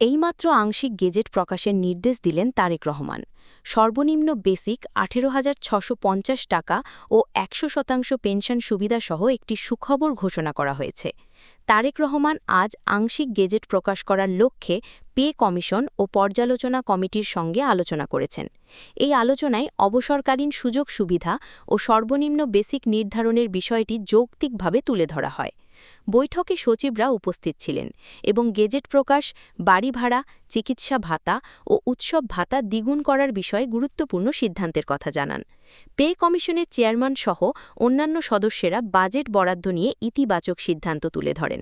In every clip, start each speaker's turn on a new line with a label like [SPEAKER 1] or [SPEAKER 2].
[SPEAKER 1] এইমাত্র আংশিক গেজেট প্রকাশের নির্দেশ দিলেন তারেক রহমান। সর্বনিম্ন বেসিক ১৮,৬৫০ টাকা ও ১০০% পেনশন সুবিধাসহ একটি সুখবর ঘোষণা করা হয়েছে। তারেক রহমান আজ আংশিক গেজেট প্রকাশ করার লক্ষ্যে পে কমিশন ও পর্যালোচনা কমিটির সঙ্গে আলোচনা করেছেন। এই আলোচনায় অবসরকালীন সুযোগ সুবিধা ও সর্বনিম্ন বেসিক নির্ধারণের বিষয়টি যৌক্তিকভাবে তুলে ধরা হয়। বৈঠকে সচিবরা উপস্থিত ছিলেন এবং গেজেট প্রকাশ, বাড়ি ভাড়া, চিকিৎসা ভাতা ও উৎসব ভাতা দ্বিগুণ করার বিষয়ে গুরুত্বপূর্ণ সিদ্ধান্তের কথা জানান। পে কমিশনের চেয়ারম্যান সহ অন্যান্য সদস্যরা বাজেট বরাদ্দ নিয়ে ইতিবাচক সিদ্ধান্ত তুলে ধরেন।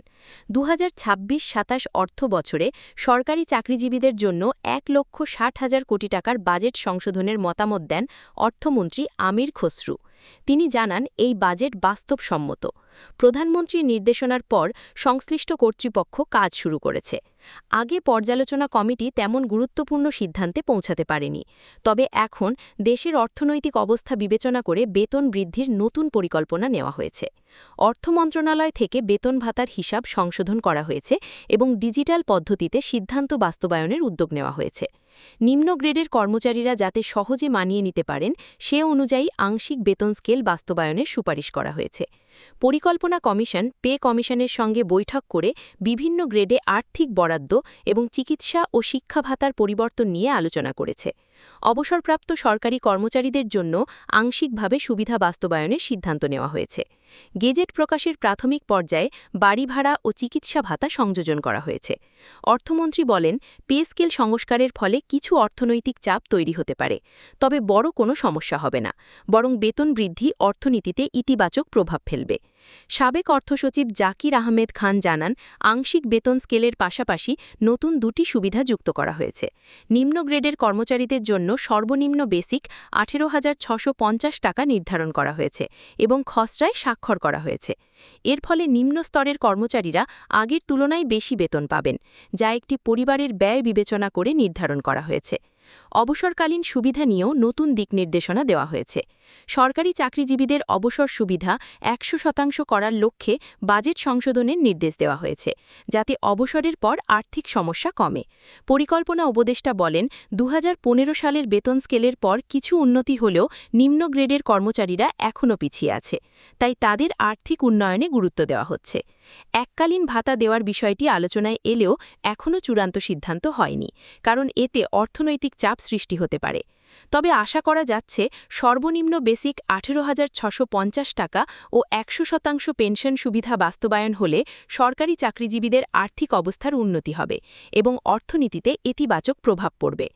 [SPEAKER 1] ২০২৬-২৭ অর্থ বছরে সরকারি চাকরিজীবীদের জন্য ১,৬০,০০০ কোটি টাকার বাজেট সংশোধনের মতামত দেন অর্থমন্ত্রী আমির খসরু। তিনি জানান, এই বাজেট বাস্তবসম্মত। প্রধানমন্ত্রীর নির্দেশনার পর সংশ্লিষ্ট কর্তৃপক্ষ কাজ শুরু করেছে। আগে পর্যালোচনা কমিটি তেমন গুরুত্বপূর্ণ সিদ্ধান্তে পৌঁছাতে পারেনি। তবে এখন দেশের অর্থনৈতিক অবস্থা বিবেচনা করে বেতন বৃদ্ধির নতুন পরিকল্পনা নেওয়া হয়েছে। অর্থ মন্ত্রণালয় থেকে বেতন ভাতার হিসাব সংশোধন করা হয়েছে এবং ডিজিটাল পদ্ধতিতে সিদ্ধান্ত বাস্তবায়নের উদ্যোগ নেওয়া হয়েছে। নিম্ন গ্রেডের কর্মচারীরা যাতে সহজে মানিয়ে নিতে পারেন সে অনুযায়ী আংশিক বেতন স্কেল বাস্তবায়নের সুপারিশ করা হয়েছে। পরিকল্পনা কমিশন পে কমিশনের সঙ্গে বৈঠক করে বিভিন্ন গ্রেডে আর্থিক বরাদ্দ এবং চিকিৎসা ও শিক্ষা ভাতার পরিবর্তন নিয়ে আলোচনা করেছে। অবসরপ্রাপ্ত সরকারি কর্মচারীদের জন্য আংশিকভাবে সুবিধা বাস্তবায়নের সিদ্ধান্ত নেওয়া হয়েছে। গেজেট প্রকাশের প্রাথমিক পর্যায়ে বাড়ি ভাড়া ও চিকিৎসা ভাতা সংযোজন করা হয়েছে। অর্থমন্ত্রী বলেন, পে স্কেল সংস্কারের ফলে কিছু অর্থনৈতিক চাপ তৈরি হতে পারে, তবে বড় কোনো সমস্যা হবে না, বরং বেতন বৃদ্ধি অর্থনীতিতে ইতিবাচক প্রভাব ফেলবে। সাবেক অর্থসচিব জাকির আহমেদ খান জানান, আংশিক বেতন স্কেলের পাশাপাশি নতুন দুটি সুবিধা যুক্ত করা হয়েছে। নিম্ন গ্রেডের কর্মচারীদের জন্য সর্বনিম্ন বেসিক ১৮,৬৫০ টাকা নির্ধারণ করা হয়েছে এবং খসড়ায় স্বাক্ষর করা হয়েছে। এর ফলে নিম্ন স্তরের কর্মচারীরা আগের তুলনায় বেশি বেতন পাবেন, যা একটি পরিবারের ব্যয় বিবেচনা করে নির্ধারণ করা হয়েছে। অবসরকালীন সুবিধা নিয়েও নতুন দিক নির্দেশনা দেওয়া হয়েছে। সরকারি চাকরিজীবীদের অবসর সুবিধা ১০০% করার লক্ষ্যে বাজেট সংশোধনের নির্দেশ দেওয়া হয়েছে, যাতে অবসরের পর আর্থিক সমস্যা কমে। পরিকল্পনা উপদেষ্টা বলেন, ২০১৫ সালের বেতন স্কেলের পর কিছু উন্নতি হলেও নিম্ন গ্রেডের কর্মচারীরা এখনও পিছিয়ে আছে, তাই তাদের আর্থিক উন্নয়নে গুরুত্ব দেওয়া হচ্ছে। এককালীন ভাতা দেওয়ার বিষয়টি আলোচনায় এলেও এখনও চূড়ান্ত সিদ্ধান্ত হয়নি, কারণ এতে অর্থনৈতিক চাপ সৃষ্টি হতে পারে। তবে আশা করা যাচ্ছে সর্বনিম্ন বেসিক ১৮,৬৫০ টাকা ও ১০০% পেনশন সুবিধা বাস্তবায়ন হলে সরকারি চাকরিজীবীদের আর্থিক অবস্থার উন্নতি হবে এবং অর্থনীতিতে ইতিবাচক প্রভাব পড়বে।